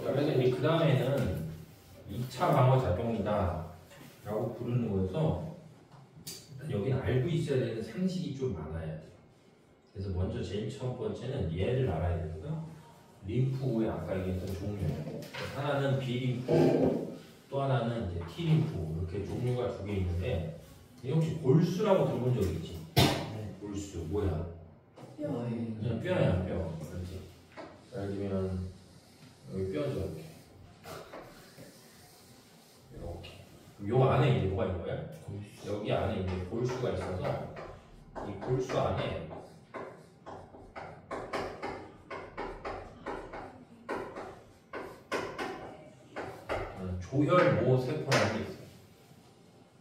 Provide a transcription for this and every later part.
그래서 이제 그 다음에는 2차 방어 작용이다 라고 부르는 거여서 여기는 알고 있어야 되는 상식이 좀 많아야 돼요. 그래서 먼저 제일 첫 번째는 얘를 알아야 되고요. 림프구의 아까 얘기했던 종류. 하나는 B림프, 또 하나는 이제 T림프. 이렇게 종류가 두 개 있는데 혹시 골수라고 들어본 적 있지? 네. 골수 뭐야? 뼈. 그냥 뼈야 뼈. 그렇지. 예를 들면 여기 뼈죠 이렇게. 이렇게. 요 안에 이제 뭐가 있는 거야? 골수. 여기 안에 이제 골수가 있어서 이 골수 안에 조혈모 세포라는 게 있어요.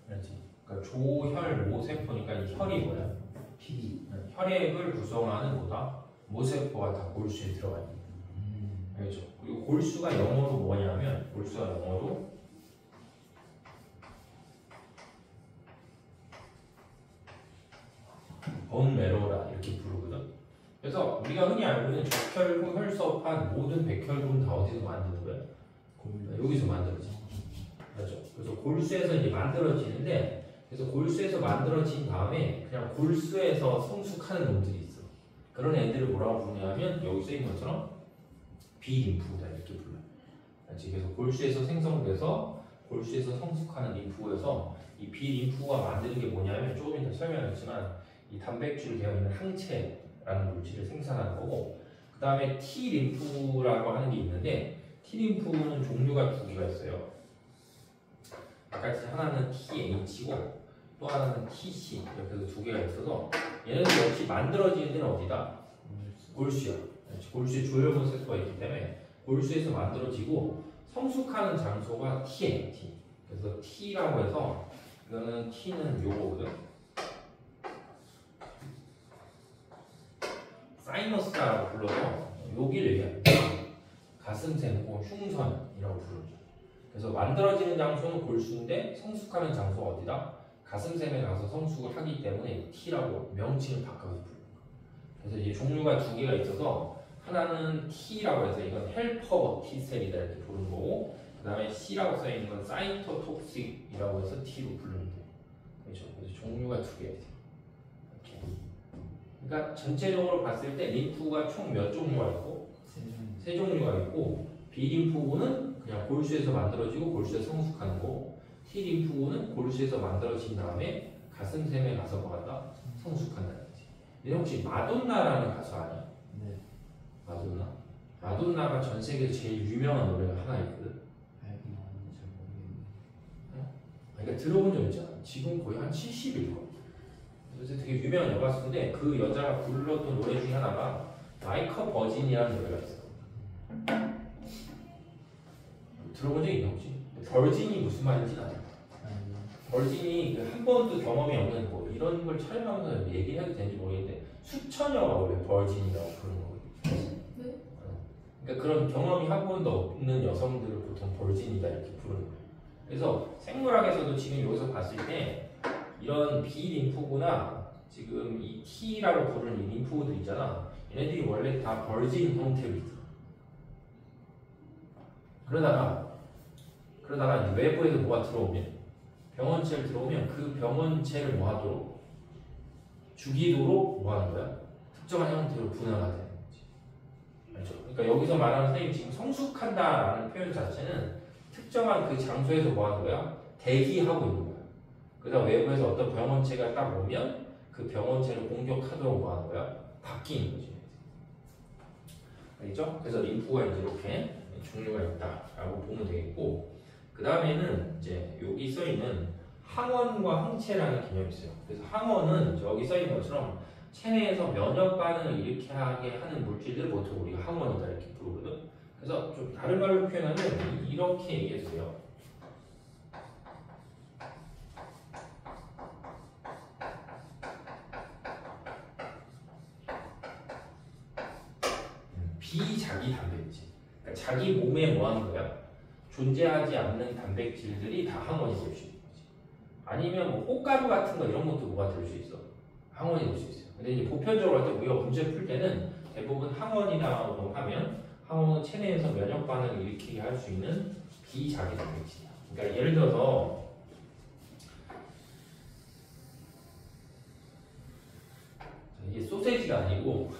그렇지? 그러니까 조혈모 세포니까 이 혈이 뭐야? 피. 혈액을 구성하는 뭐다? 모세포가 다 골수에 들어가 있는 거예요. 알겠죠? 그리고 골수가 영어로 뭐냐면 골수가 영어로 본메로라 이렇게 부르거든. 그래서 우리가 흔히 알고 있는 적혈구, 혈소판 모든 백혈구는 다 어디서 만드는 거야? 여기서 만들어지. 그렇죠. 그래서 골수에서 이제 만들어지는데, 그래서 골수에서 만들어진 다음에 그냥 골수에서 성숙하는 놈들이 있어. 그런 애들을 뭐라고 부르냐면 여기 쓰인 것처럼 비림프다 이렇게 불러요. 그렇지. 그래서 골수에서 생성돼서 골수에서 성숙하는 림프여서 이 비림프가 만드는 게 뭐냐면 조금 이따 설명했지만 이 단백질로 되어 있는 항체라는 물질을 생산하는 거고, 그 다음에 T림프라고 하는 게 있는데 T림프는 종류가 두 개가 있어요. 아까 하나는 TH고 또 하나는 TC 이렇게 해서 두 개가 있어서 얘네들 역시 만들어지는 데는 어디다? 골수야. 골수에 조혈모 세포가 있기 때문에 골수에서 만들어지고 성숙하는 장소가 T예요. T. 그래서 T라고 해서 이거는 T는 요거거든. 사이너스라고 불러서 여기를 얘기합니다. 가슴샘 혹은 흉선이라고 부르죠. 그래서 만들어지는 장소는 골수인데 성숙하는 장소가 어디다? 가슴샘에 가서 성숙을 하기 때문에 T라고 명칭을 바꿔서 부르는 거예요. 그래서 이제 종류가 두 개가 있어서 하나는 T라고 해서 이건 헬퍼 T셀이다 이렇게 부르는 거고, 그 다음에 C라고 써있는 건 사이토톡식이라고 해서 T로 부르는 거예요. 그렇죠? 그래서 종류가 두 개가 있어요. 이렇게. 그러니까 전체적으로 봤을 때 림프가 총 몇 종류가 있고? 세 종류가 있고, B림프구는 그냥 골수에서 만들어지고 골수에서 성숙하는 거고, T림프구는 골수에서 만들어진 다음에 가슴샘에 가서 뭐한다? 성숙한다는 거지. 근데 혹시 마돈나라는 가수 아니야? 네. 마돈나? 마돈나가 전 세계에서 제일 유명한 노래가 하나 있거든. 그러니까 들어본 적 있잖아. 지금 거의 한 70일 거야. 그래서 되게 유명한 여가수인데 그 여자가 불렀던 노래 중에 하나가 마이커 버진이라는 노래가 있어. 들어본 적 있나 혹시? 버진이 무슨 말인지 알아? 버진이 한 번도 경험이 없는 뭐 이런 걸 촬영하면서 얘기해도 되는지 모르겠는데 수천여가 원래 버진이라고 부르는 거거든요. 네? 그러니까 그런 경험이 한 번도 없는 여성들을 보통 버진이다 이렇게 부르는 거예요. 그래서 생물학에서도 지금 여기서 봤을 때 이런 B림프구나 지금 이 T라고 부르는 이 림프구들 있잖아. 얘네들이 원래 다 버진 형태로 있어. 그러다가 이제 외부에서 뭐가 들어오면 병원체를 들어오면 그 병원체를 뭐 하도록 주기도록 뭐 하는 거야? 특정한 형태로 분화가 되는 거지. 알죠? 그러니까 여기서 말하는 선생님 지금 성숙한다라는 표현 자체는 특정한 그 장소에서 뭐 하는 거야? 대기하고 있는 거야. 그러다 외부에서 어떤 병원체가 딱 오면 그 병원체를 공격하도록 뭐 하는 거야? 바뀌는 거지. 알겠죠? 그래서 림프가 이제 이렇게 종류가 있다라고 보면 되겠고, 그 다음에는 이제 여기 써 있는 항원과 항체라는 개념이 있어요. 그래서 항원은 여기 써 있는 것처럼 체내에서 면역 반응을 일으키게 하는 물질들을 보통 우리가 항원이다 이렇게 부르거든. 그래서 좀 다른 말로 표현하면 이렇게 얘기해도 돼요. 비자기 단백질. 그러니까 자기 몸에 뭐 하는 거야? 존재하지 않는 단백질들이 다 항원이 될 수 있는 거지. 아니면 뭐 꽃가루 같은 거 이런 것도 뭐가 될 수 있어? 항원이 될 수 있어요. 근데 이제 보편적으로 할 때 우리가 문제 풀 때는 대부분 항원이라고 하면 항원은 체내에서 면역 반응을 일으키게 할 수 있는 비자기 단백질이야. 그러니까 예를 들어서 이게 소세지가 아니고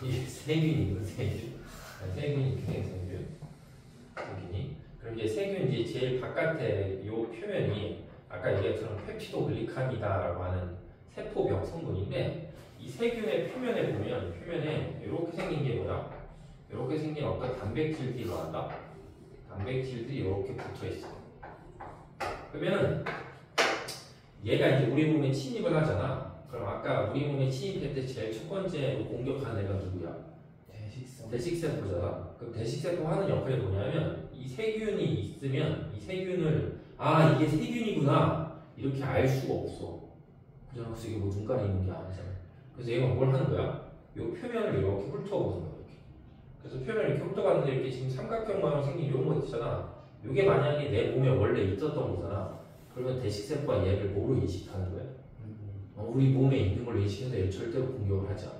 이게 세균이거든. 세균이 세균이. 그럼 이제 세균 이제 제일 바깥에 요 표면이 아까 얘기했던 펩티도글리칸이다라고 하는 세포벽 성분인데 이 세균의 표면에 보면 표면에 이렇게 생긴 게 뭐야? 이렇게 생긴 어떤 단백질들이 나온다. 단백질들이 이렇게 붙어 있어. 그러면은 얘가 이제 우리 몸에 침입을 하잖아. 그럼 아까 우리 몸에 침입할 때 제일 첫 번째로 공격하는 애가 누구야? 대식세포잖아. 그럼 대식세포 하는 역할이 뭐냐면 이 세균이 있으면 이 세균을 아 이게 세균이구나 이렇게 알 수가 없어. 그냥 그래서 이게 뭐 눈 가리는 게 아니잖아. 그래서 얘가 뭘 하는 거야? 요 표면을 이렇게 훑어보는 거야. 이렇게. 그래서 표면을 이렇게 훑어봤는데 이렇게 지금 삼각형 모양 생긴 이런 거 있잖아. 요게 만약에 내 몸에 원래 있었던 거잖아. 그러면 대식세포가 얘를 뭐로 인식하는 거야? 우리 몸에 있는 걸 인식해서 얘를 절대로 공격을 하지 않아.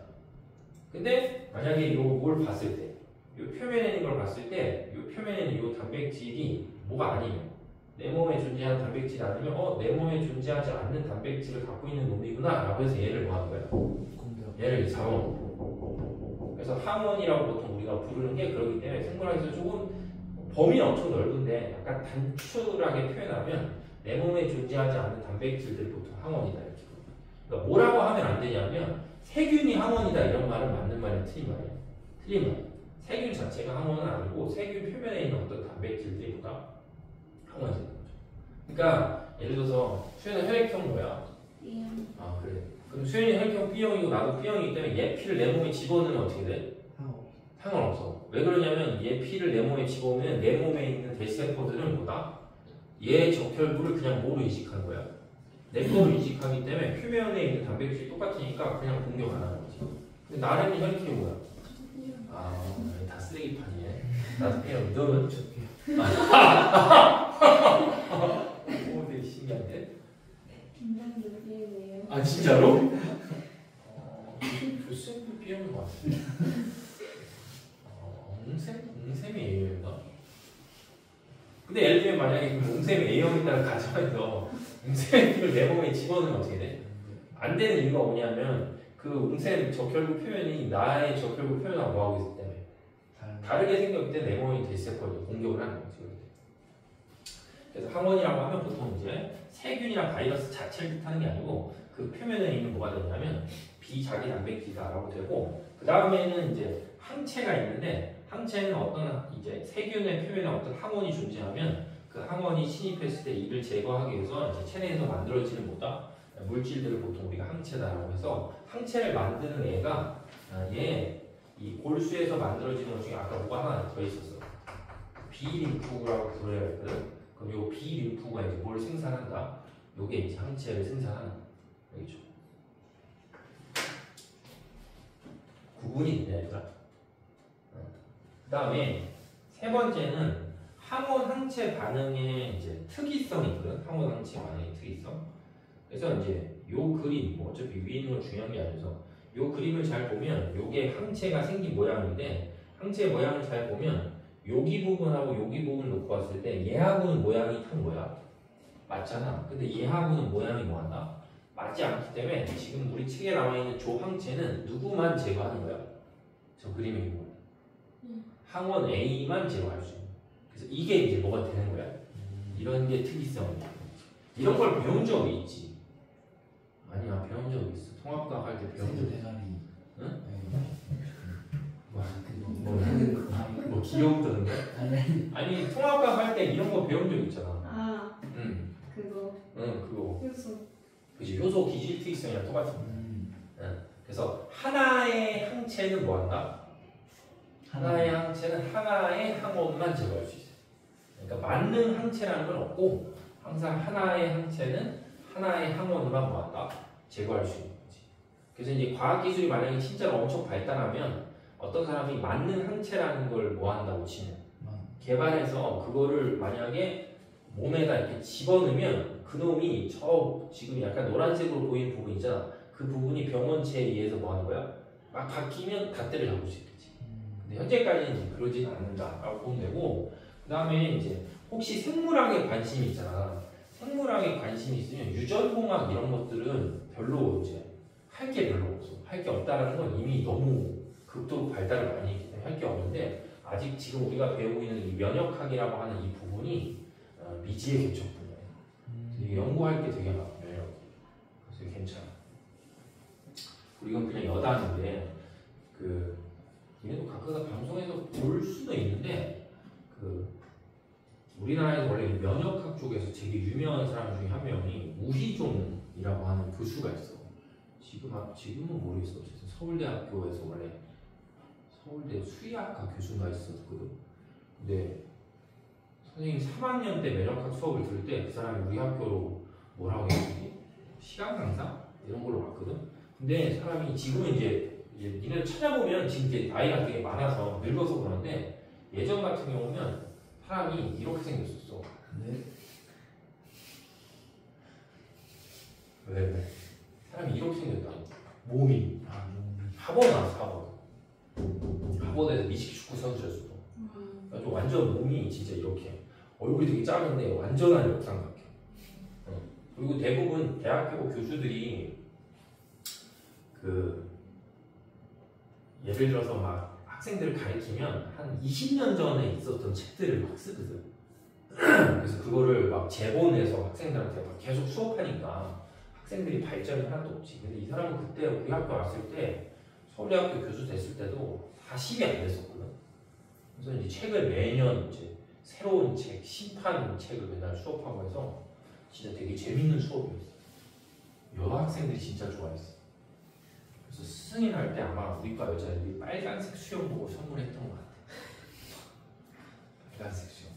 근데 만약에 요걸 봤을 때, 요 표면에 있는 걸 봤을 때, 요 표면에 있는 요 단백질이 뭐가 아니면 내 몸에 존재하는 단백질이 아니면 내 몸에 존재하지 않는 단백질을 갖고 있는 놈이구나 라고 해서 얘를 뭐 하는 거야? 얘를 잡아먹고. 그래서 항원이라고 보통 우리가 부르는 게 그러기 때문에 생물학에서 조금 범위는 엄청 넓은데 약간 단출하게 표현하면 내 몸에 존재하지 않는 단백질들을 보통 항원이다 이렇게. 그러니까 뭐라고 하면 안 되냐면 세균이 항원이다 이런 말은 맞는 말이야, 틀린 말이야? 틀린 말이야. 세균 자체가 항원은 아니고 세균 표면에 있는 어떤 단백질들이 뭐다? 항원이 되는 거죠. 그러니까 예를 들어서 수현은 혈액형 뭐야? B형. 아 그래. 그럼 수현이 혈액형 B형이고 나도 B형이기 때문에 얘 피를 내 몸에 집어넣으면 어떻게 돼? 상관없어. 왜 그러냐면 얘 피를 내 몸에 집어넣으면 내 몸에 있는 대세포들은 뭐다? 얘 적혈구를 그냥 뭐로 인식하는 거야? 내 거로 인식하기 때문에 표면에 있는 단백질이 똑같으니까 그냥 공격 안 하는 거지. 근데 나름이 혈액형이 뭐야? 아, 다 쓰레기판이네. 나도 그냥 너는 오, 되게 신기한데? 김장 요리예요. 아, 진짜로? 교수님도 B형인 것 같아. 옹쌤이 A형인가? 근데 예를 들면 만약에 그 옹쌤이 A형이라는 가정에서 옹쌤의 피를 내 몸에 집어넣으면 어떻게 돼? 안 되는 이유가 뭐냐면 그 옹쌤 적혈구 표면이 나의 적혈구 표면하고 뭐하고 있기 때문에 다르게 생겼기 때문에 내 몸이 대세포를 공격을 하는 거지. 그래서 항원이라고 하면 보통 이제 세균이나 바이러스 자체를 뜻하는 게 아니고 그 표면에 있는 뭐가 되냐면 비자기 단백질이다라고 되고 그 다음에는 이제 항체가 있는데 항체는 어떤 이제 세균의 표면에 어떤 항원이 존재하면 그 항원이 침입했을 때 이를 제거하기 위해서 이제 체내에서 만들어지는 뭐다? 물질들을 보통 우리가 항체다라고 해서 항체를 만드는 애가 이 골수에서 만들어지는 것 중에 아까 뭐가 하나 더 있었어. 비림프라고 불러야 했거든. 그럼 요 비림프가 이제 뭘 생산한다? 요게 이제 항체를 생산하는 거죠. 구분이 되냐 얘들아. 그 다음에 세 번째는 항원 항체 반응의 이제 특이성이 있거든. 항원 항체 반응의 특이성. 그래서 이제 요 그림, 뭐 어차피 위에 있는 건 중요한 게 아니라서 요 그림을 잘 보면 요게 항체가 생긴 모양인데 항체 모양을 잘 보면 여기 부분하고 여기 부분을 놓고 봤을 때 얘하고는 모양이 딱 뭐야? 맞잖아. 근데 얘하고는 모양이 뭐한다? 맞지 않기 때문에 지금 우리 책에 나와 있는 조 항체는 누구만 제거하는 거야? 저 그림에 있는 거. 항원 A만 제거할 수 있는. 그래서 이게 이제 뭐가 되는 거야? 이런 게 특이성이야. 이런 걸 배운 적이 있지? 아니야, 배운 적이 있어. 통합과학 할 때 배운 적이 있어. 응? 뭐 귀여웠다는 거야? 아니 통합과학 할 때 이런 거 배운 적 있잖아. 아, 응. 그거. 응, 그거. 효소. 그치, 효소 기질 특이성이랑 똑같은 거야. 응. 그래서 하나의 항체는 뭐 한다? 하나의 항체는 하나의 항원만 제거할 수 있어요. 그러니까 만능 항체라는 건 없고 항상 하나의 항체는 하나의 항원으로만 뭐 한다? 제거할 수 있는 거지. 그래서 이제 과학기술이 만약에 진짜로 엄청 발달하면 어떤 사람이 만능 항체라는 걸 뭐 한다고 치면 개발해서 그거를 만약에 몸에다 이렇게 집어넣으면 그놈이 저 지금 약간 노란색으로 보이는 부분 있잖아. 그 부분이 병원체에 의해서 뭐 하는 거야? 막 바뀌면 닷대를 잡을 수 있겠지. 근데 현재까지는 그러진 않는다라고 보면 되고, 그 다음에 이제 혹시 생물학에 관심이 있잖아. 생물학에 관심이 있으면 유전공학 이런 것들은 별로 이제 할 게 별로 없어. 할 게 없다라는 건 이미 너무 극도로 발달을 많이 했기 때문에 할 게 없는데, 아직 지금 우리가 배우고 있는 이 면역학이라고 하는 이 부분이 미지의 개척 분야예요. 연구할 게 되게 많아요. 그래서 괜찮아. 우리가 그냥 여단인데 얘네도 가끔 방송에서 볼 수도 있는데 우리나라에서 원래 면역학 쪽에서 되게 유명한 사람 중에 한 명이 우희종이라고 하는 교수가 있어. 지금은 모르겠어. 어쨌든 서울대학교에서 원래 서울대 수의학과 교수가 있었거든. 근데 선생님 3학년 때 면역학 수업을 들을 때 그 사람이 우리 학교로 뭐라고 했지? 시간 강사? 이런 걸로 왔거든. 근데 사람이 지금은 이제 니네들 찾아보면 지금 이제 나이가 되게 많아서 늙어서 그러는데 예전 같은 경우면 사람이 이렇게 생겼었어. 네. 왜? 사람이 이렇게 생겼다. 몸이. 학원 나왔어, 학원에서 미식 축구 선수였어. 그래서 완전 몸이 진짜 이렇게. 얼굴이 되게 작은데 완전한 역삼각형. 그리고 대부분 대학교 교수들이 예를 들어서 막 학생들을 가르치면 한 20년 전에 있었던 책들을 막 쓰거든. 그래서 그거를 막 재본해서 학생들한테 막 계속 수업하니까 학생들이 발전이 하나도 없지. 근데 이 사람은 그때 우리 학교 왔을 때 서울대학교 교수 됐을 때도 40이 안 됐었거든. 그래서 이제 책을 매년 이제 새로운 책, 심판 책을 맨날 수업하고 해서 진짜 되게 재밌는 수업이었어. 여학생들이 진짜 좋아했어. 그래서 스승이 할 때 아마 우리과 여자애들이 빨간색 수영복을 선물했던 것 같아. 빨간색 수영.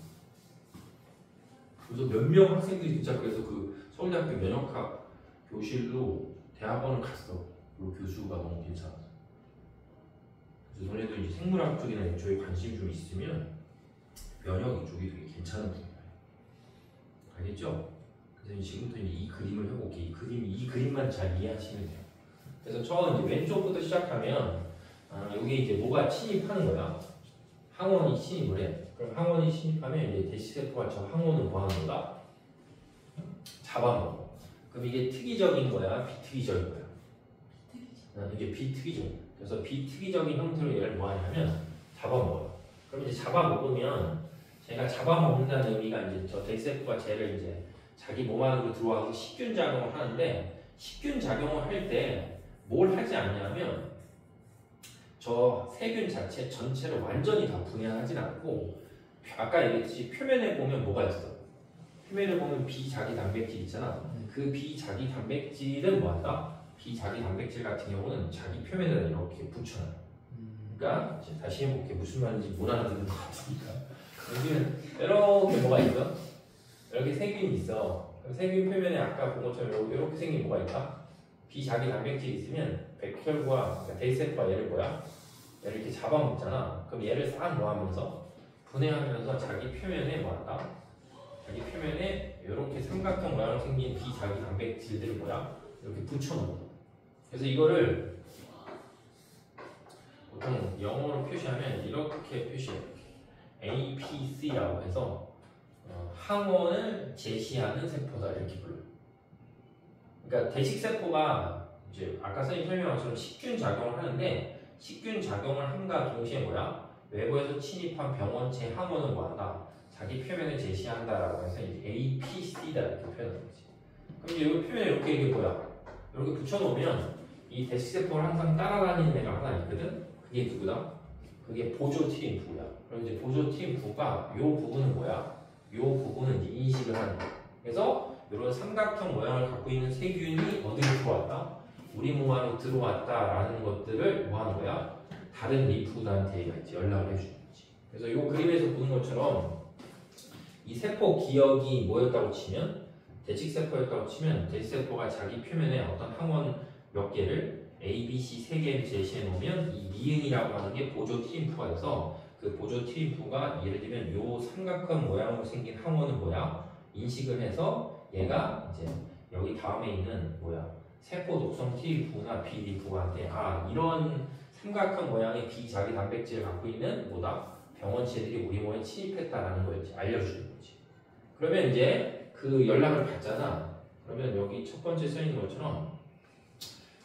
그래서 몇 명 학생들이 진짜 그래서 그 서울대학교 면역학 교실로 대학원을 갔어. 그 교수가 너무 괜찮아서. 그래서 너네도 이제 생물학 쪽이나 이쪽에 관심이 좀 있으면 면역 이쪽이 되게 괜찮은 분야예요. 알겠죠? 그래서 지금부터 이제 이 그림을 해볼게. 이 그림만 잘 이해하시면 돼요. 그래서 처음 이제 왼쪽부터 시작하면 여기 이제 뭐가 침입하는 거야? 항원이 침입을 해. 그럼 항원이 침입하면 이제 대시세포가 저 항원을 뭐 하는 거다? 잡아먹어. 그럼 이게 특이적인 거야? 비특이적인 거야? 이게 비특이적인 거야. 그래서 비특이적인 형태로 얘를 뭐 하냐면 잡아먹어요. 그럼 이제 잡아먹으면 제가 잡아먹는다는 의미가 이제 저 대시세포가 쟤를 이제 자기 몸 안으로 들어와서 식균 작용을 하는데, 식균 작용을 할 때 뭘 하지 않냐면 저 세균 자체 전체를 완전히 다 분해하진 않고, 아까 얘기했듯이 표면에 보면 뭐가 있어? 표면에 보면 비자기 단백질 있잖아. 그 비자기 단백질은 뭐한다? 비자기 단백질 같은 경우는 자기 표면에다 이렇게 붙여놔요. 그러니까 다시 해볼게. 무슨 말인지 못 알아듣는 것 같으니까. 여기는 이렇게 뭐가 있어? 이렇게 세균이 있어. 세균 표면에 아까 본 것처럼 이렇게 생긴 뭐가 있다? 비자기 단백질이 있으면 백혈구와 그러니까 대세포가 얘를 뭐야? 얘를 이렇게 잡아먹잖아. 그럼 얘를 싹 모아면서 분해하면서 자기 표면에 뭐한다? 자기 표면에 이렇게 삼각형 모양으로 생긴 비자기 단백질들을 뭐야? 이렇게 붙여놓는 거. 그래서 이거를 보통 영어로 표시하면 이렇게 표시해. APC라고 해서 항원을 제시하는 세포다 이렇게 불러요. 그러니까 대식세포가 이제 아까 선생님 설명한 것처럼 식균 작용을 하는데, 식균 작용을 함과 동시에 뭐야? 외부에서 침입한 병원체 항원을 뭐한다? 자기 표면에 제시한다라고 해서 이제 APC다 이렇게 표현하는 거지. 그럼 이제 여기 표면에 이게 뭐야? 이렇게 붙여놓으면 이 대식세포를 항상 따라다니는 애가 하나 있거든? 그게 누구다? 그게 보조TMF9야. 그럼 이제 보조TMF9가 이 부분은 뭐야? 이 부분은 이제 인식을 하는 거야. 그래서 이런 삼각형 모양을 갖고 있는 세균이 어디로 들어왔다? 우리 몸 안으로 들어왔다라는 것들을 뭐 하는 거야? 다른 림프구단한테 이제 연락을 해주는 거지. 그래서 이 그림에서 보는 것처럼 이 세포 기억이 뭐였다고 치면, 대식세포였다고 치면 대식세포가 자기 표면에 어떤 항원 몇 개를 A, B, C 세 개를 제시해 놓으면 이 미응이라고 하는 게 보조 T림프가 돼서, 그 보조 T림프가 예를 들면 요 삼각형 모양으로 생긴 항원은 뭐야? 인식을 해서 얘가 이제 여기 다음에 있는 뭐야 세포 독성 T림프구나 B림프구한테 이런 삼각형 모양의 비자기 단백질을 갖고 있는 뭐다 병원체들이 우리 몸에 침입했다라는 걸 이제 알려주는 거지. 그러면 이제 그 연락을 받잖아. 그러면 여기 첫 번째 써있는 것처럼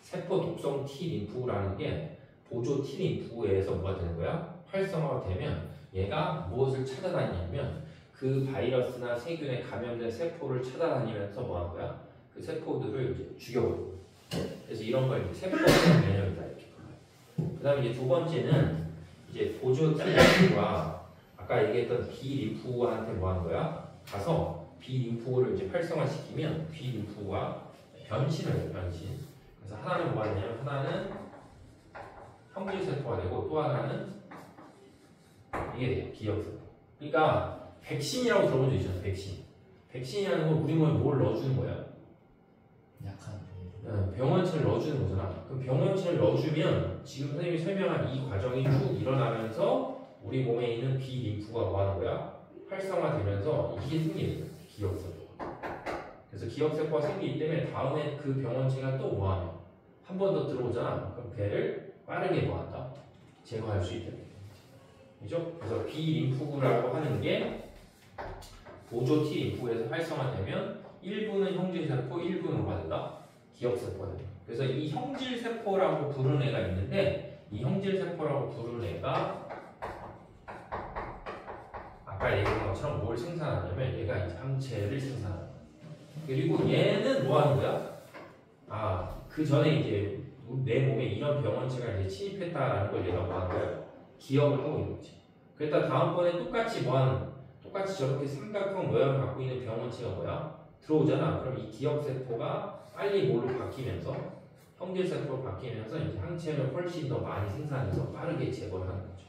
세포 독성 T림프구라는 게 보조 T림프구에서 뭐가 되는 거야? 활성화가 되면 얘가 무엇을 찾아다니냐면 그 바이러스나 세균에 감염된 세포를 찾아다니면서 뭐 하는 거야? 그 세포들을 이제 죽여버려. 그래서 이런 걸 이제 세포성 면역이다 이렇게 불러요. 그 다음에 이제 두 번째는 이제 보조 T림프구가 아까 얘기했던 B림프구한테 뭐 하는 거야? 가서 B림프구를 이제 활성화시키면 B림프구가 변신을 해요, 변신. 그래서 하나는 뭐가 되냐면 하나는 형질세포가 되고 또 하나는 이게 돼요, 기억세포. 그러니까 백신이라고 들어본 적 있잖아요, 백신. 백신이라는 건 우리 몸에 뭘 넣어주는 거야? 약한 병원체를 넣어주는 거잖아. 그럼 병원체를 넣어주면 지금 선생님이 설명한 이 과정이 쭉 일어나면서 우리 몸에 있는 B림프가 뭐 하는 거야? 활성화되면서 이게 생기는 거야, 기억세포가. 그래서 기억세포가 생기기 때문에 다음에 그 병원체가 또 뭐 하냐? 한 번 더 들어오잖아. 그럼 걔를 빠르게 뭐 한다? 제거할 수 있다. 그죠? 그래서 B림프구라고 하는 게 보조 T림프구에서 활성화되면 일부는 형질세포, 일부는 뭐가 된다? 기억세포가 된다. 그래서 이 형질세포라고 부르는 애가 있는데 이 형질세포라고 부르는 애가 아까 얘기한 것처럼 뭘 생산하냐면 얘가 이제 항체를 생산한다. 그리고 얘는 뭐 하는 거야? 그 전에 이제 내 몸에 이런 병원체가 이제 침입했다라는 걸 얘가 뭐 하는 거야? 기억을 하고 있는 거지. 그랬다 다음번에 똑같이 저렇게 삼각형 모양을 갖고 있는 병원체가 뭐야? 들어오잖아. 그럼 이 기억세포가 빨리 뭐로 바뀌면서 형질세포로 바뀌면서 이제 항체를 훨씬 더 많이 생산해서 빠르게 제거를 하는 거죠.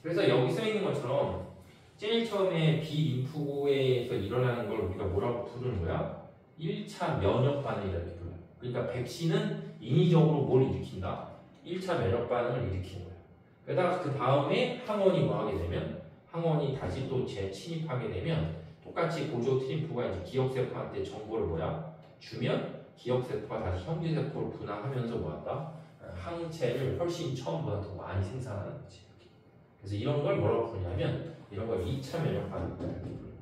그래서 여기 써 있는 것처럼 제일 처음에 B림프구에서 일어나는 걸 우리가 뭐라고 부르는 거야? 1차 면역 반응이라고 이렇게 불러요. 그러니까 백신은 인위적으로 뭘 일으킨다? 1차 면역 반응을 일으키는 거야. 게다가 그 다음에 항원이 뭐 하게 되면 항원이 다시 또 재침입하게 되면 똑같이 보조 T림프가 이제 기억세포한테 정보를 뭐야? 주면 기억세포가 다시 형질세포로 분화하면서 뭐 한다? 항체를 훨씬 처음보다 더 많이 생산하는 거지. 그래서 이런 걸 뭐라고 부르냐면 이런 걸 2차 면역 반응이라고 불러요.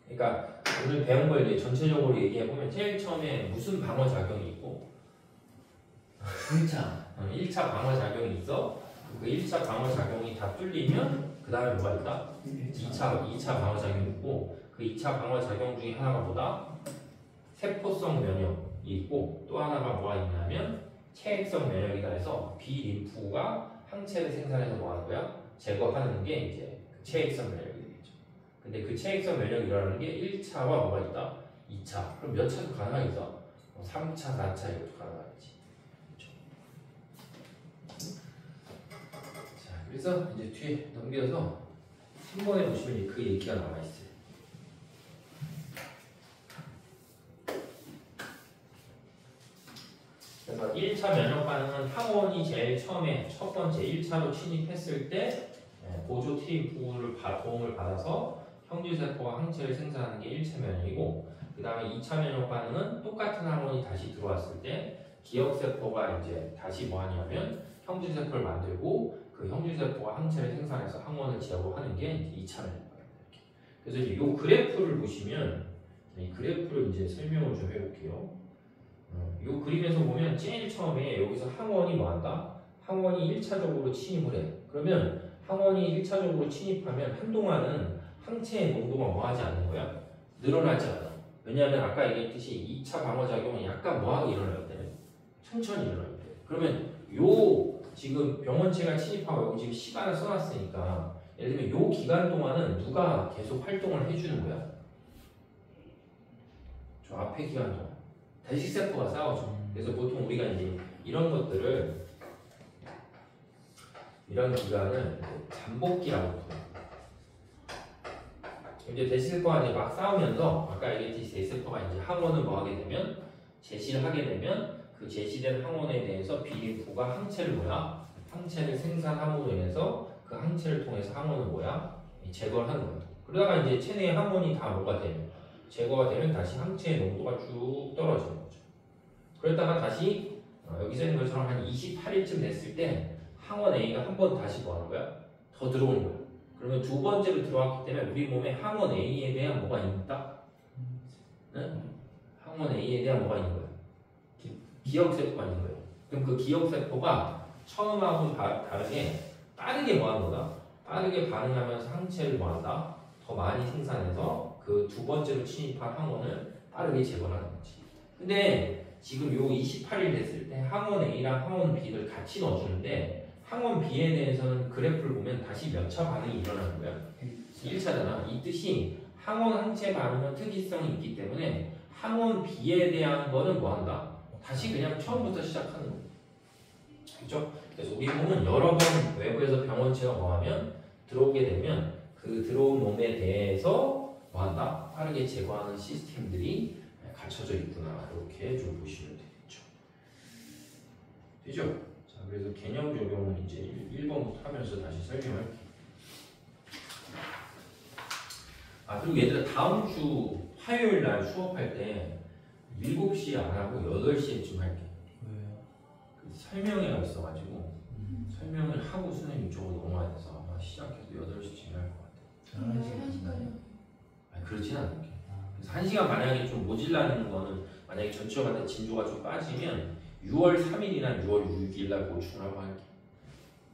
그러니까 오늘 배운 걸 이제 전체적으로 얘기해 보면 제일 처음에 무슨 방어 작용이 있고 1차 방어 작용이 있어. 그 1차 방어 작용이 다 뚫리면 그 다음에 뭐가 있다? 2차 방어 작용이 있고 그 2차 방어 작용 중에 하나가 뭐다? 세포성 면역이 있고 또 하나가 뭐가 있냐면 체액성 면역이다 해서 B림프가 항체를 생산해서 뭐 하는 거야? 제거하는 게 이제 체액성 면역이 되겠죠. 근데 그 체액성 면역이 일어나는 게 1차와 뭐가 있다? 2차. 그럼 몇 차도 가능하겠어? 3차, 4차 이것도 가능하겠지. 그렇죠? 자, 그래서 이제 뒤에 넘겨서 3번에 보시면 그 얘기가 나와 있어요. 그래서 1차 면역 반응은 항원이 제일 처음에 첫 번째 1차로 침입했을 때 보조 T림프구를 도움을 받아서 형질세포와 항체를 생산하는 게 1차 면역이고 그 다음에 2차 면역 반응은 똑같은 항원이 다시 들어왔을 때 기억세포가 이제 다시 뭐 하냐면 형질세포를 만들고 그 형질세포가 항체를 생산해서 항원을 제거하는 게 이제 2차 면역 반응입니다. 그래서 이제 이 그래프를 보시면 이 그래프를 이제 설명을 좀 해볼게요. 이 그림에서 보면 제일 처음에 여기서 항원이 뭐한다? 항원이 1차적으로 침입을 해. 그러면 항원이 1차적으로 침입하면 한동안은 항체의 농도가 뭐하지 않는 거야? 늘어나지 않아. 왜냐하면 아까 얘기했듯이 2차 방어작용은 약간 뭐하게 일어나야 돼? 천천히 일어나야 돼. 그러면 요 지금 병원체가 침입하고 여기 지금 시간을 써놨으니까 예를 들면 요 기간 동안은 누가 계속 활동을 해주는 거야? 저 앞에 기간 동안. 대식세포가 싸워줘. 그래서 보통 우리가 이제 이런 것들을 이런 기간을 잠복기라고 불러요. 이제 대식세포가 이제 막 싸우면서 아까 얘기했듯이 대식세포가 이제 항원을 뭐 하게 되면 제시를 하게 되면 그 제시된 항원에 대해서 B림프가 항체를 생산함으로 인해서 그 항체를 통해서 항원을 제거를 하는 거예요. 그러다가 이제 체내의 항원이 다 뭐가 되면 제거가 되면 다시 항체의 농도가 쭉 떨어지는 거죠. 그랬다가 다시 여기서 있는 것처럼 한 28일쯤 됐을 때 항원 A가 한 번 다시 뭐 하는 거야? 더 들어오는 거야. 그러면 두 번째로 들어왔기 때문에 우리 몸에 항원 A에 대한 뭐가 있다? 응? 항원 A에 대한 뭐가 있는 거야? 기억세포가 있는 거예요. 그럼 그 기억세포가 처음하고 다르게 빠르게 뭐 하는 거다? 빠르게 반응하면서 항체를 뭐 한다? 더 많이 생산해서 그 두 번째로 침입한 항원을 빠르게 제거하는 거지. 근데 지금 요 28일 됐을 때 항원 A랑 항원 B를 같이 넣어주는데 항원 B에 대해서는 그래프를 보면 다시 몇 차 반응이 일어나는 거야? 1차잖아. 이 뜻이 항원 항체 반응은 특이성이 있기 때문에 항원 B에 대한 거는 뭐 한다? 다시 그냥 처음부터 시작하는 거야. 그죠? 그래서 우리 몸은 여러 번 외부에서 병원 체험하면 들어오게 되면 그 들어온 놈에 대해서 뭐 한다? 빠르게 제거하는 시스템들이 갖춰져 있구나. 이렇게 좀 보시면 되겠죠. 되죠? 자, 그래서 개념 적용은 이제 1번부터 하면서 다시 설명할게요. 아, 그리고 얘들아 다음 주 화요일 날 수업할 때 7시에 안 하고 8시에쯤 할게. 왜요? 그 설명회가 있어가지고 설명을 하고 선생님 쪽으로 넘어야 돼서 아마 시작해서 8시쯤에 할 것 같아요. 11시까지. 아니, 그렇진 않을게. 그래서 1시간 만약에 좀 모질라는 거는 만약에 전체적으로 진도가 좀 빠지면 6월 3일이나 6월 6일 날 보충을 하고 할게.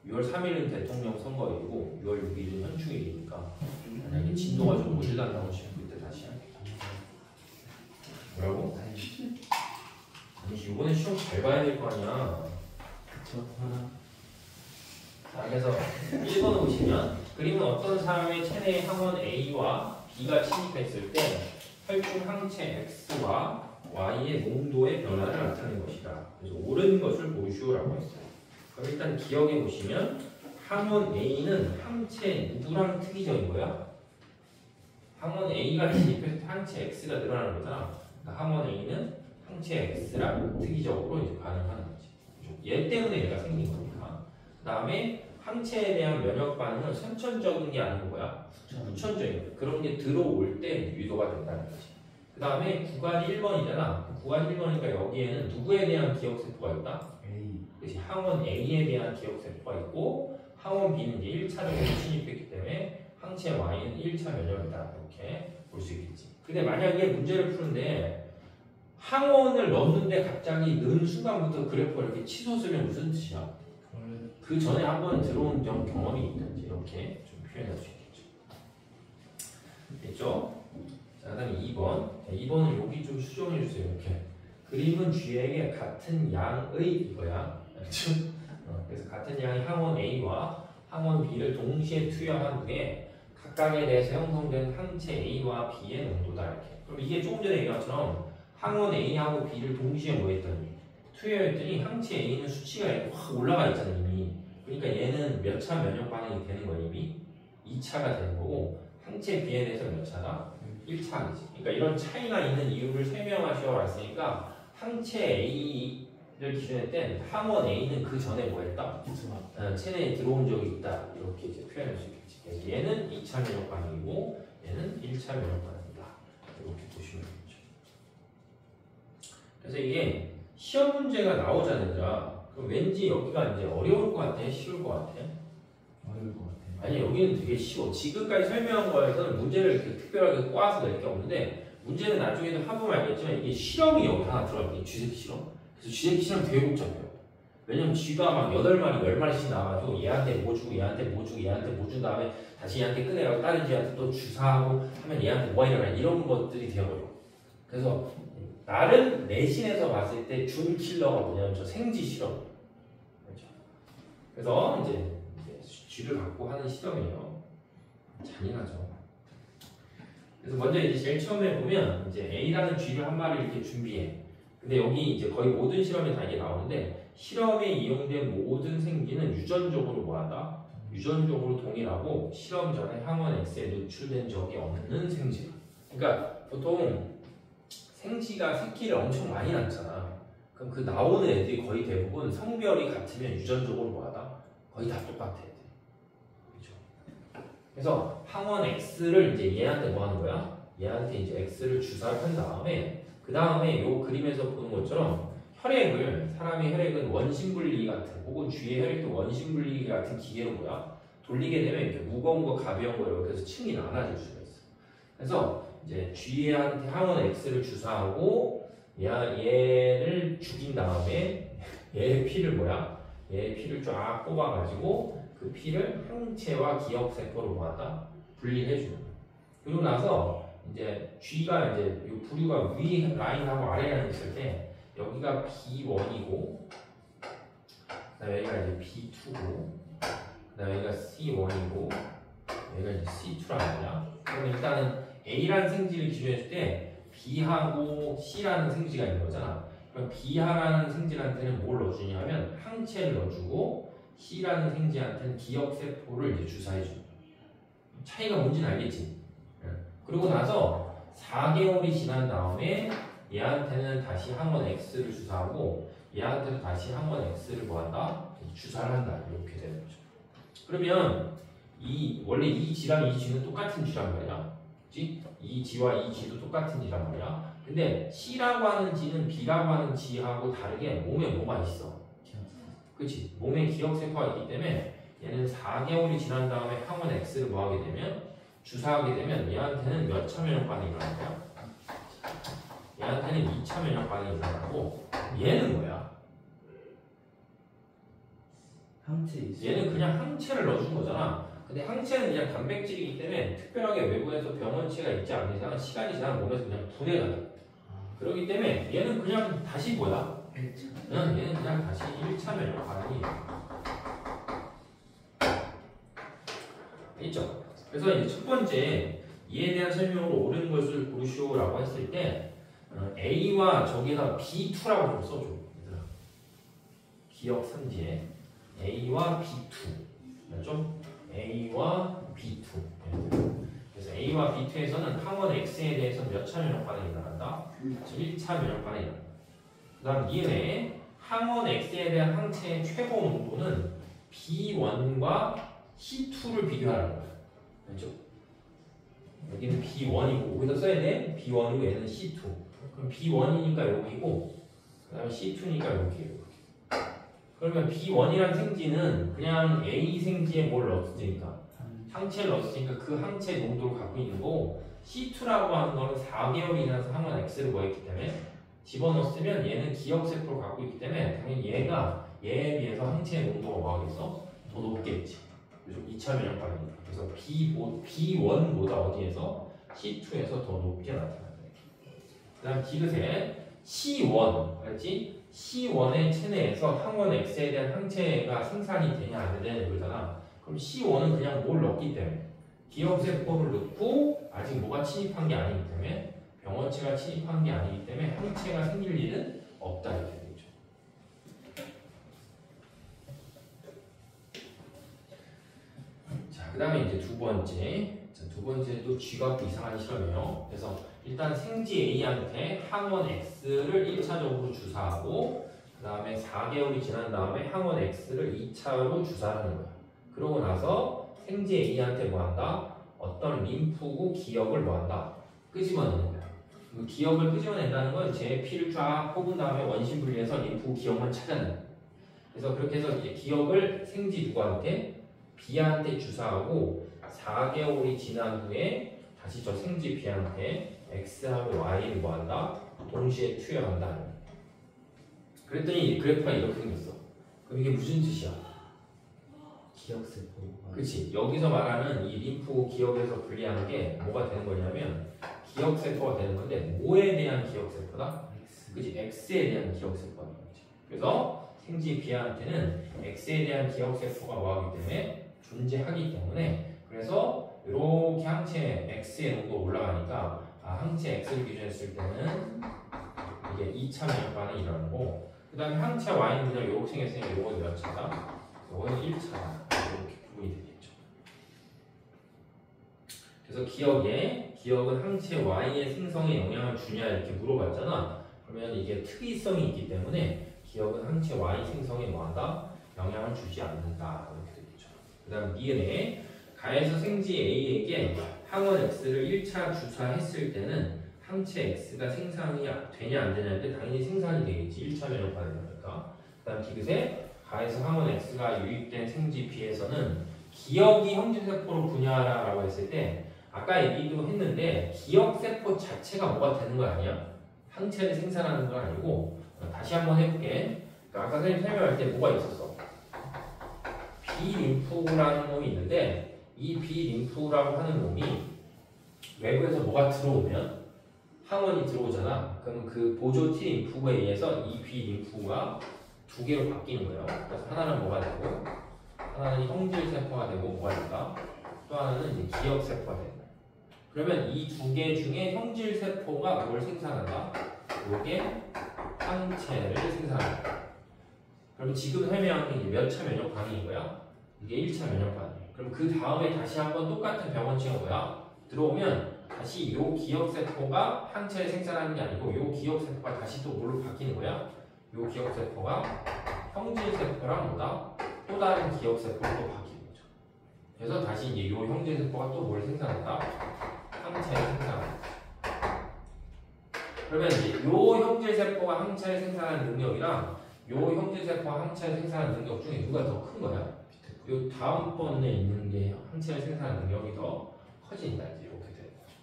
6월 3일은 대통령 선거일이고 6월 6일은 현충일이니까 만약에 진도가 좀 모질란다고 싶을 때 다시 할게. 뭐라고? 아니 이번에 시험 잘 봐야 될 거 아니야. 그쵸? 하나. 자, 그래서 1번을 보시면 그림은 어떤 사람의 체내에 항원 A와 B가 침입했을 때 혈중 항체 X와 Y의 농도의 변화를 나타낸 것이다. 그래서 옳은 것을 보시오라고 했어요. 그럼 일단 기억해 보시면 항원 A는 항체 누구랑 특이적인 거야? 항원 A가 침입해서 항체 X가 늘어나는 거잖아. 그러니까 항원 A는 항체 X랑 특이적으로 이제 반응하는 거지. 얘 때문에 얘가 생긴 거니까. 그 다음에 항체에 대한 면역 반응은 선천적인 게 아닌 거야. 후천적인 거야. 그런 게 들어올 때 유도가 된다는 거지. 그 다음에 구간 1번이잖아. 구간 1번이니까 여기에는 누구에 대한 기억세포가 있다? A. 그래서 항원 A에 대한 기억세포가 있고 항원 B는 이제 1차적으로 침입했기 때문에 항체 Y는 1차 면역이다. 이렇게 볼 수 있겠지. 근데 만약에 문제를 푸는데 항원을 넣었는데 갑자기 넣은 순간부터 그래프가 이렇게 치솟으면 무슨 뜻이야? 그 전에 한번 들어온 경험이 있는지 이렇게 좀 표현할 수 있겠죠. 됐죠? 자, 그 다음에 2번. 자, 2번은 여기 좀 수정해 주세요. 이렇게. 그림은 G에게 같은 양의 이거야. 그렇죠? 그래서 같은 양의 항원 A와 항원 B를 동시에 투여한 후에 각각에 대해서 형성된 항체 A와 B의 농도다. 이렇게. 그럼 이게 조금 전에 얘기한 것처럼 항원 A하고 B를 동시에 뭐 했더니 투여했더니 항체 A는 수치가 확 올라가 있잖아 이미. 그러니까 얘는 몇 차 면역 반응이 되는 거야 이미? 2차가 되는 거고 항체 B에 대해서 몇 차다? 1차이지. 그러니까 이런 차이가 있는 이유를 설명하셔 왔으니까 항체 A를 기준에 땐 항원 A는 그 전에 뭐 했다? 체내에 들어온 적이 있다. 이렇게 이제 표현할 수 있겠지. 그래서 얘는 2차 면역 반응이고 얘는 1차 면역 반응이다. 이렇게 보시면 되겠죠. 그래서 이게 시험 문제가 나오자니까 그럼 왠지 여기가 이제 어려울 것 같아? 쉬울 것 같아? 어려울 것 같아요. 아니 여기는 되게 쉬워. 지금까지 설명한 거에서는 문제를 이렇게 특별하게 꼬아서 낼 게 없는데 문제는 나중에도 해보면 알겠지만 이게 실험이 여기 하나 들어있대. 쥐새끼 실험. 그래서 쥐새끼 실험 되게 복잡해요. 왜냐면 쥐가 막 8마리, 10마리씩 나와가지고 얘한테 뭐 주고 얘한테 뭐 주고 얘한테 뭐 준 다음에 다시 얘한테 꺼내가고 다른 쥐한테 또 주사하고 하면 얘한테 뭐가 일어나 이런 것들이 되어버려. 그래서 나름 내신에서 봤을 때 준 킬러가 뭐냐면 저 생쥐 실험. 그렇죠. 그래서 이제 쥐를 갖고 하는 실험이에요. 잔인하죠. 그래서 먼저 이제 제일 처음에 보면 이제 A라는 쥐를 한 마리 이렇게 준비해. 근데 여기 이제 거의 모든 실험에 다 이게 나오는데 실험에 이용된 모든 생기는 유전적으로 뭐한다? 유전적으로 동일하고 실험 전에 항원 X에 노출된 적이 없는 생쥐. 그러니까 보통 생쥐가 새끼를 엄청 많이 낳잖아. 그럼 그 나오는 애들이 거의 대부분 성별이 같으면 유전적으로 뭐하다? 거의 다 똑같아. 그렇죠. 그래서 항원 X를 이제 얘한테 뭐 하는 거야? 얘한테 이제 x를 주사를 한 다음에 그 다음에 요 그림에서 보는 것처럼 혈액을 사람의 혈액은 원심분리 같은 혹은 쥐의 혈액도 원심분리 같은 기계로 뭐야 돌리게 되면 이렇게 무거운 거 가벼운 거 이렇게 해서 층이 나눠질 수가 있어. 그래서 이제 쥐한테 항원 X를 주사하고 얘를 죽인 다음에 얘의 피를 뭐야 얘의 피를 쫙 뽑아가지고 그 피를 항체와 기억세포로 뭐한다 분리해 주는 거야. 그리고 나서 이제 쥐가 이제 이 부류가 위 라인하고 아래 라인 있을 때 여기가 B1이고 그다음에 여기가 이제 B2고 그다음에 여기가 C1이고 여기가 이제 C2란 말이야. 그럼 일단은 A라는 생지를 기준했을 때 B하고 C라는 생지가 있는 거잖아. 그럼 B하라는 생지한테는 뭘 넣어주냐면 항체를 넣어주고 C라는 생지한테는 기억세포를 이제 주사해줘. 차이가 뭔지는 알겠지? 그러고 나서 4개월이 지난 다음에 얘한테는 다시 항원 X를 주사하고 얘한테도 다시 항원 X를 뭐한다? 주사를 한다. 이렇게 되는 거죠. 그러면 원래 이 G랑 이 G는 똑같은 G란 말이야. 그치? 이 G와 이 G도 똑같은 G란 말이야. 근데 C라고 하는 G는 B라고 하는 G하고 다르게 몸에 뭐가 있어? 그치? 몸에 기억세포가 있기 때문에 얘는 4개월이 지난 다음에 항원 X를 뭐하게 되면 주사하게 되면 얘한테는 몇 차 면역 반응이 일어날 거야? 얘한테는 2차 면역 반응이 일어나고 얘는 뭐야? 항체 있어. 얘는 그냥 항체를 넣어준 거잖아. 근데 항체는 그냥 단백질이기 때문에 특별하게 외부에서 병원체가 있지 않는 이상 시간이 지나면 몸에서 그냥 분해가 돼. 그렇기 때문에 얘는 그냥 다시 뭐야? 얘는 그냥 다시 1차 면역 반응이 있죠. 그래서 이제 첫 번째 이에 대한 설명으로 옳은 것을 고르시오라고 했을 때 A와 저기에다 B2라고 좀 써줘. 얘들아. 기억 선지에 A와 B2 맞죠? A와 B2 그래서 A와 B2에서는 항원 X에 대해서 몇 차 면역 반응이 일어난다? 1차 면역 반응이 일어난다. 그 다음 이에 항원 X에 대한 항체의 최고 농도는 B1과 C2를 비교하는 거야. 그렇죠? 여기는 B1이고 여기다 써야 돼. B1이고 얘는 C2. 그럼 B1이니까 여기고 그 다음에 C2니까 여기에요. 그러면 B1이라는 생지는 그냥 A 생지에 뭘 넣었으니까 항체를 넣었으니까 그 항체 농도를 갖고 있는 거고 C2라고 하는 거는 4개월이 지나서 항원 X를 뭐 했기 때문에 집어넣었으면 얘는 기억세포를 갖고 있기 때문에 당연히 얘가 얘에 비해서 항체 농도가 뭐 하겠어? 더 높겠지. 그래서 2차 면역 반응이다. 그래서 B1보다 어디에서? C2에서 더 높게 나타난다. 그 다음 디귿에 C1, 알지? C1의 체내에서 항원 X에 대한 항체가 생산이 되냐 안 되냐 이거잖아. 그럼 C1은 그냥 뭘 넣기 때문에 기억세포를 넣고 아직 뭐가 침입한 게 아니기 때문에 병원체가 침입한 게 아니기 때문에 항체가 생길 일은 없다 이렇게 되죠. 자, 그 다음에 이제 두 번째도 G 갖고 이상한 실험이에요. 그래서 일단 생지 A한테 항원 X를 1차적으로 주사하고 그 다음에 4개월이 지난 다음에 항원 X를 2차로 주사하는 거야. 그러고 나서 생지 A한테 뭐한다? 어떤 림프구 기억을 뭐한다? 끄집어내는 거야. 그 기억을 끄집어낸다는 건 제 피를 쫙 뽑은 다음에 원심 분리해서 림프 기억만 찾아내는 거야. 그래서 그렇게 해서 이제 기억을 생지 누구한테? B한테 주사하고 4개월이 지난 후에 다시 저 생지 B한테 X하고 Y를 뭐한다? 동시에 투여한다. 그랬더니 그래프가 이렇게 생겼어. 그럼 이게 무슨 뜻이야? 기억세포. 그치? 여기서 말하는 이 림프 기억에서 분리하는 게 뭐가 되는 거냐면 기억세포가 되는 건데 뭐에 대한 기억세포다? 그치? X에 대한 기억세포가 되는 거지. 그래서 생지 B한테는 X에 대한 기억세포가 뭐하기 때문에 존재하기 때문에 그래서 이렇게 항체 X의 농도가 올라가니까 항체 X를 기준했을 때는 이게 2차 면역 반응이 일어나고 그 다음에 항체 Y는 그냥 이렇게 생겼으니까 이거는 몇 차다? 이거는 1차다. 이렇게 구분이 되겠죠. 그래서 기억은 항체 Y의 생성에 영향을 주냐 이렇게 물어봤잖아. 그러면 이게 특이성이 있기 때문에 기억은 항체 Y 생성에 뭐한다? 영향을 주지 않는다. 이렇게 되겠죠. 그 다음 니은에 가에서 생지 A에게 항원 X를 1차 주사했을 때는 항체 X가 생산이 되냐 안 되냐인데 당연히 생산이 되겠지. 1차 면역 반응이니까. 그 다음 디귿에 가에서 항원 X가 유입된 생지 B에서는 기억이 형질세포로 분야라고 했을 때 아까 얘기도 했는데 기억세포 자체가 뭐가 되는 거 아니야? 항체를 생산하는 건 아니고 다시 한번 해볼게. 그러니까 아까 선생님 설명할 때 뭐가 있었어? B림프라는 놈이 있는데 이 B림프라고 하는 놈이 외부에서 뭐가 들어오면 항원이 들어오잖아. 그럼 그 보조 T림프에 의해서 이 B림프가 두 개로 바뀌는 거예요. 그래서 하나는 뭐가 되고 하나는 형질세포가 되고 뭐가 될까? 또 하나는 이제 기억세포가 되는 거예요. 그러면 이 두 개 중에 형질세포가 뭘 생산한다? 이게 항체를 생산한다. 그럼 지금 설명한 게 몇 차 면역 반응인 거야? 이게 1차 면역 반응. 그럼 그 다음에 다시 한번 똑같은 병원치가 뭐야? 들어오면 다시 요 기억세포가 항체를 생산하는 게 아니고 요 기억세포가 다시 또 뭘로 바뀌는 거야? 요 기억세포가 형질세포랑 뭐다? 또 다른 기억세포로 또 바뀌는 거죠. 그래서 다시 이제 요 형질세포가 또 뭘 생산한다? 항체를 생산한다. 그러면 이제 요 형질세포가 항체를 생산하는 능력이랑 요 형질세포가 항체를 생산하는 능력 중에 누가 더 큰 거야? 요 다음번에 있는 게 항체를 생산하는 능력이 더 커진다. 이제 이렇게 되는 거죠.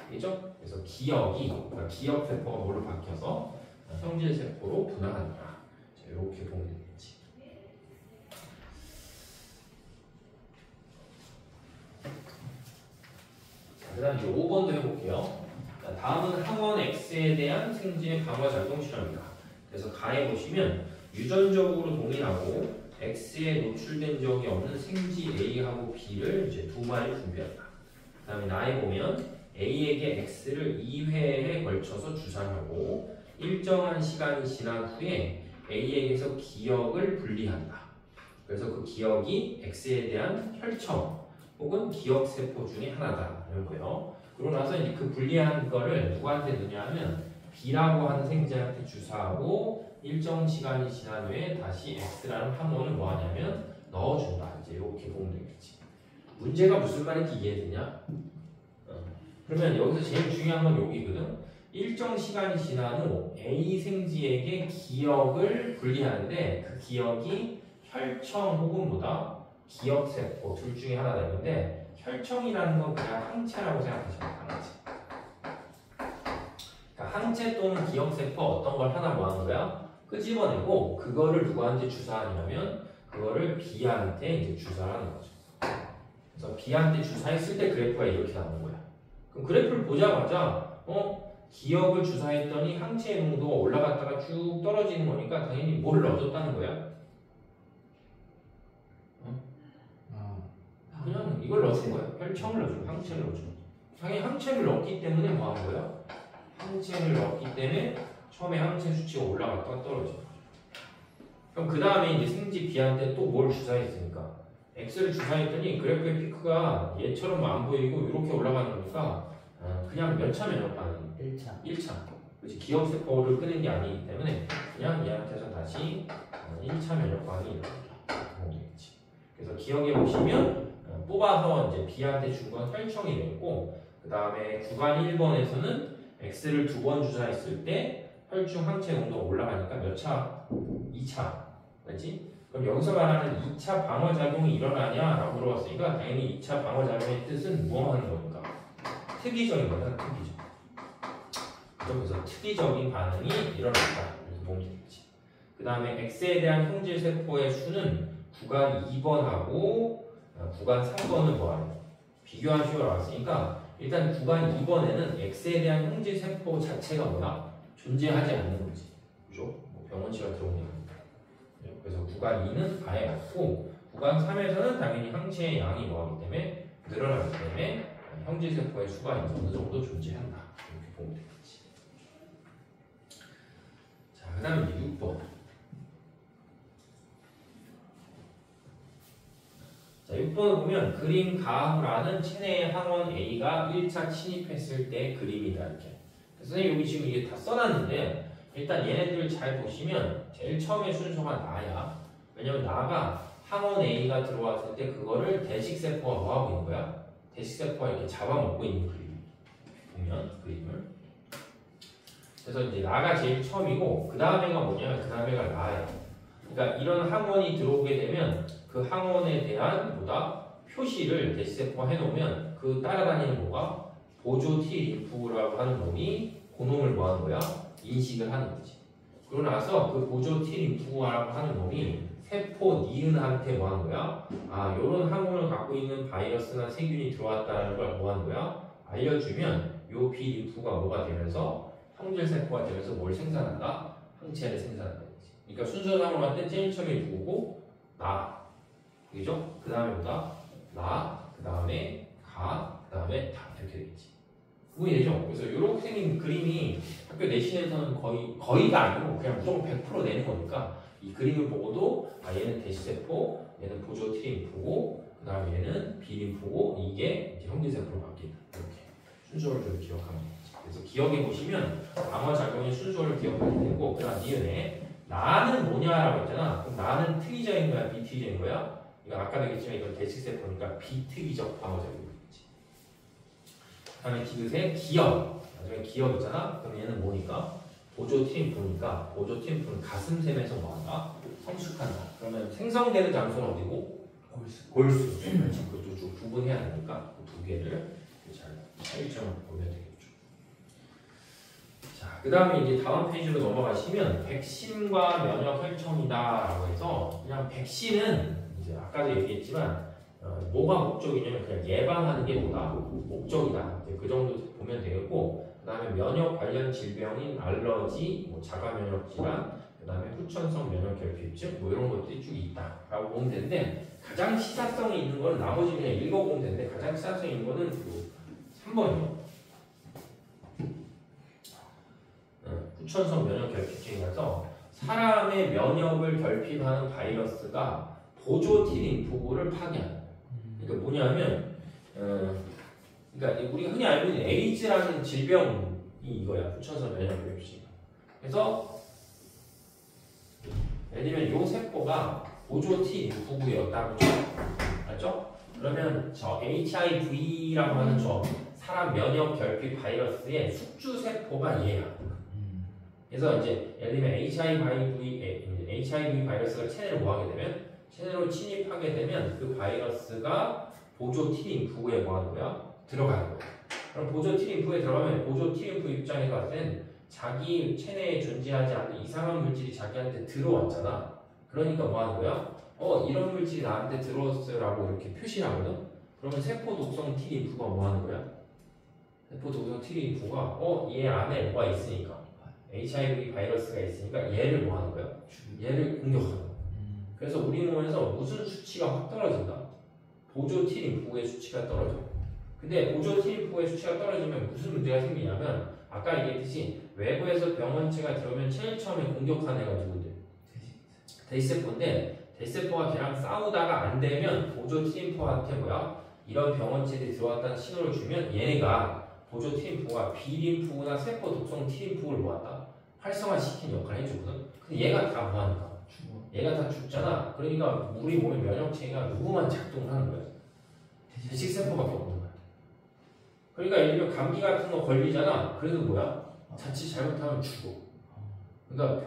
알겠죠? 그래서 기억이, 그러니까 기억세포가 뭘로 바뀌어서 형질세포로 분화한다. 자, 이렇게 보면 되겠지. 그 다음 이제 5번도 해볼게요. 자, 다음은 항원 X에 대한 생지의 방어작용 실험입니다. 그래서 가에 보시면 유전적으로 동일하고 X에 노출된 적이 없는 생지 A하고 B를 이제 두 마리 분배한다. 그 다음에 나에 보면 A에게 X를 2회에 걸쳐서 주사하고 일정한 시간이 지난 후에 A에게서 기억을 분리한다. 그래서 그 기억이 X에 대한 혈청 혹은 기억세포 중에 하나다. 이런 거예요. 그러고 나서 이제 그 분리한 거를 누구한테 넣냐 하면 B라고 하는 생지한테 주사하고 일정 시간이 지난 후에 다시 X라는 항원을 뭐 하냐면 넣어준다. 이제 이렇게 보면 되겠지. 문제가 무슨 말인지 이해되냐? 그러면 여기서 제일 중요한 건 여기거든. 일정 시간이 지난 후 A 생지에게 기억을 분리하는데 그 기억이 혈청 혹은 뭐다? 기억세포 둘 중에 하나다. 이건데 혈청이라는 건 그냥 항체라고 생각하시면 돼요. 항체. 그러니까 항체 또는 기억세포 어떤 걸 하나 뭐 하는 거야? 끄집어내고 그거를 누구한테 주사하냐면 그거를 B한테 이제 주사하는 거죠. 그래서 B한테 주사했을 때 그래프가 이렇게 나오는 거야. 그럼 그래프를 보자마자 기억을 주사했더니 항체의 농도가 올라갔다가 쭉 떨어지는 거니까 당연히 뭘 얻었다는 거야? 그냥 이걸 넣은 거야. 혈청을 넣어주고 항체를 넣어주고. 당연히 항체를 넣었기 때문에 뭐 하는 거야? 항체를 넣었기 때문에 처음에 항체 수치가 올라갔다가 떨어져. 그럼 그 다음에 이제 생지 B한테 또 뭘 주사했으니까 X를 주사했더니 그래프의 피크가 얘처럼 안 보이고 이렇게 올라가는 거니까 그냥 몇 차 면역 반응? 1차. 그렇지. 기억세포를 끄는 게 아니기 때문에 그냥 얘한테서 다시 1차 면역 반응이 일어난다. 되겠지. 그래서 기억해 보시면 뽑아서 이제 B한테 준 건 혈청이 되고 그 다음에 구간 1번에서는 X를 2번 주사했을 때 혈중 항체 농도가 올라가니까 몇 차? 2차. 그렇지? 그럼 여기서 말하는 2차 방어작용이 일어나냐라고 물어봤으니까 당연히 2차 방어작용의 뜻은 뭐 하는 겁니까? 특이적인 거다. 특이적. 그래서 특이적인 반응이 일어났다. 이렇게 보면 되겠지. 그 다음에 X에 대한 형질세포의 수는 구간 2번하고 구간 3번은 뭐하냐? 비교하시오 나왔으니까 일단 구간 2번에는 X에 대한 형질세포 자체가 뭐야? 존재하지 않는 거지. 그죠? 뭐 병원치가 들어오니까. 그래서 구간 2는 아예 없고 구간 3에서는 당연히 항체의 양이 뭐하기 때문에 늘어나기 때문에 형질세포의 수가 이제 어느 정도 존재한다. 이렇게 보면 되겠지. 자, 그 다음에 이제 6번. 자, 6번을 보면 그림 가라는 체내의 항원 A가 1차 침입했을 때 그림이다. 이렇게. 그래서 선생님 여기 지금 이게 다 써놨는데 일단 얘네들 잘 보시면 제일 처음에 순서가 나야. 왜냐면 나가 항원 A가 들어왔을 때 그거를 대식세포가 뭐하고 있는 거야? 대식세포가 이렇게 잡아먹고 있는 그림 보면 그림을. 그래서 이제 나가 제일 처음이고 그 다음에가 뭐냐면 그 다음에가 나예요. 그러니까 이런 항원이 들어오게 되면 그 항원에 대한 뭐다 표시를 대식세포가 해놓으면 그 따라다니는 뭐가 보조 T 림프라고 하는 놈이 그놈을 뭐 하는 거야? 인식을 하는 거지. 그러고 나서 그 보조 T 림프라고 하는 놈이 세포 니은한테 뭐 하는 거야? 아, 요런 항원을 갖고 있는 바이러스나 세균이 들어왔다는 걸 뭐 하는 거야? 알려주면 요 B 림프가 뭐가 되면서 형질세포가 되면서 뭘 생산한다? 항체를 생산한다. 그러니까 순서상으로 할 때 제일 처음에 누구고? 나. 그죠? 그 다음에 뭐다? 나, 그 다음에 가, 그 다음에 다. 이렇게 되겠지. 구분이 되죠? 그래서 이렇게 생긴 그림이 학교 내신에서는 거의가 아니고 그냥 무조건 100% 내는 거니까 이 그림을 보고도 아, 얘는 대시세포, 얘는 보조 T림프고, 그 다음에 얘는 B림프고, 이게 이제 형질세포로 바뀐다. 이렇게 순서를 좀 기억하면 되겠지. 그래서 기억해 보시면 방어작용의 순서를 기억하면 되고, 그 다음 니은에 나는 뭐냐라고 했잖아. 그럼 나는 특이적인 거야, 비특이적인 거야? 이거 아까도 얘기했지만 이건 대식세포니까 비특이적 방어작용이겠지. 그 다음에 디귿에 기억. 나중에 기억 있잖아. 그럼 얘는 뭐니까? 보조 T림프니까 보조 T림프는 가슴샘에서 뭐한다? 성숙한다. 그러면 생성되는 장소는 어디고? 골수. 그렇지. 그것도 좀 구분해야 되니까 그 두 개를 잘 차이점을 보면 되겠죠. 자, 그 다음에 이제 다음 페이지로 넘어가시면 백신과 면역 혈청이다라고 해서 그냥 백신은 이제 아까도 얘기했지만 뭐가 목적이냐면 그냥 예방하는 게 뭐다? 목적이다. 이제 그 정도 보면 되겠고, 그 다음에 면역 관련 질병인 알러지, 뭐 자가 면역 질환, 그 다음에 후천성 면역 결핍증, 뭐 이런 것들이 쭉 있다라고 보면 되는데 가장 시사성이 있는 건 나머지 그냥 읽어보면 되는데 가장 시사성이 있는 거는 그 3번이요. 후천성 면역 결핍증이라서 사람의 면역을 결핍하는 바이러스가 보조 T림프구를 파괴한다. 그러니까 뭐냐면, 그러니까 우리가 흔히 알고 있는 에이즈라는 질병이 이거야. 후천성 면역 결핍증. 그래서 예를 들면 요 세포가 보조 T림프구였다고 쳐. 알죠? 그러면 저 HIV라고 하는 저 사람 면역 결핍 바이러스의 숙주 세포가 얘야. 그래서 이제 예를 들면 HIV 바이러스가 체내를 뭐하게 되면 체내로 침입하게 되면 그 바이러스가 보조 T림프구에 뭐하는 거야? 들어가는 거야. 그럼 보조 T림프에 들어가면 보조 T림프 입장에서 봤을 땐 자기 체내에 존재하지 않는 이상한 물질이 자기한테 들어왔잖아. 그러니까 뭐하는 거야? 이런 물질이 나한테 들어왔어라고 이렇게 표시를 하거든. 그러면 세포 독성 T림프가 뭐하는 거야? 세포 독성 T림프가 얘 안에 뭐가 있으니까 HIV 바이러스가 있으니까 얘를 뭐하는 거야? 얘를 공격하는 거야. 그래서 우리 몸에서 무슨 수치가 확 떨어진다? 보조 T림프의 수치가 떨어져. 근데 보조 T림프의 수치가 떨어지면 무슨 문제가 생기냐면 아까 얘기했듯이 외부에서 병원체가 들어오면 제일 처음에 공격한 애가 누군데? 대시세포인데 대시세포가 걔랑 싸우다가 안 되면 보조 T림프한테 뭐야? 이런 병원체들이 들어왔다는 신호를 주면 얘네가 보조 T림프가 B림프나 세포 독성 T림프를 모았다. 활성화시키는 역할을 해주거든. 근데 얘가 다 뭐하니까? 얘가 다 죽잖아. 그러니까 우리 몸의 면역체계가 누구만 작동을 하는 거야? 대식세포밖에 없는 거야. 그러니까 예를 들면 감기 같은 거 걸리잖아. 그래도 뭐야? 자칫 잘못하면 죽어. 그러니까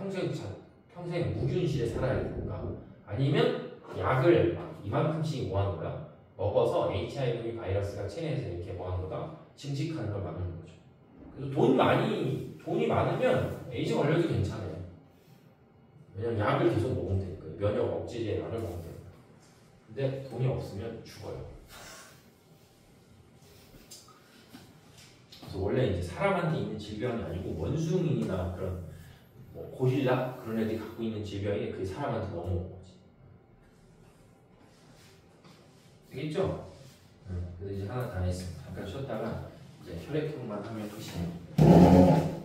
평생 무균실에 살아야 되니까. 아니면 약을 이만큼씩 뭐 하는 거야? 먹어서 HIV 바이러스가 체내에서 이렇게 뭐 하는 거다? 증식하는 걸 막는 거죠. 그래서 돈이 많으면 에이즈 걸려도 괜찮아요. 왜냐면 약을 계속 먹으면 되니까. 면역 억제제 약을 먹으면 되니까. 근데 돈이 없으면 죽어요. 그래서 원래 이제 사람한테 있는 질병이 아니고 원숭이나 그런 뭐 고릴라 그런 애들이 갖고 있는 질병이 그게 사람한테 넘어온 거지. 되겠죠? 그래서 이제 하나 다 했습니다. 잠깐 쉬었다가 이제 혈액형만 하면 끝이에요.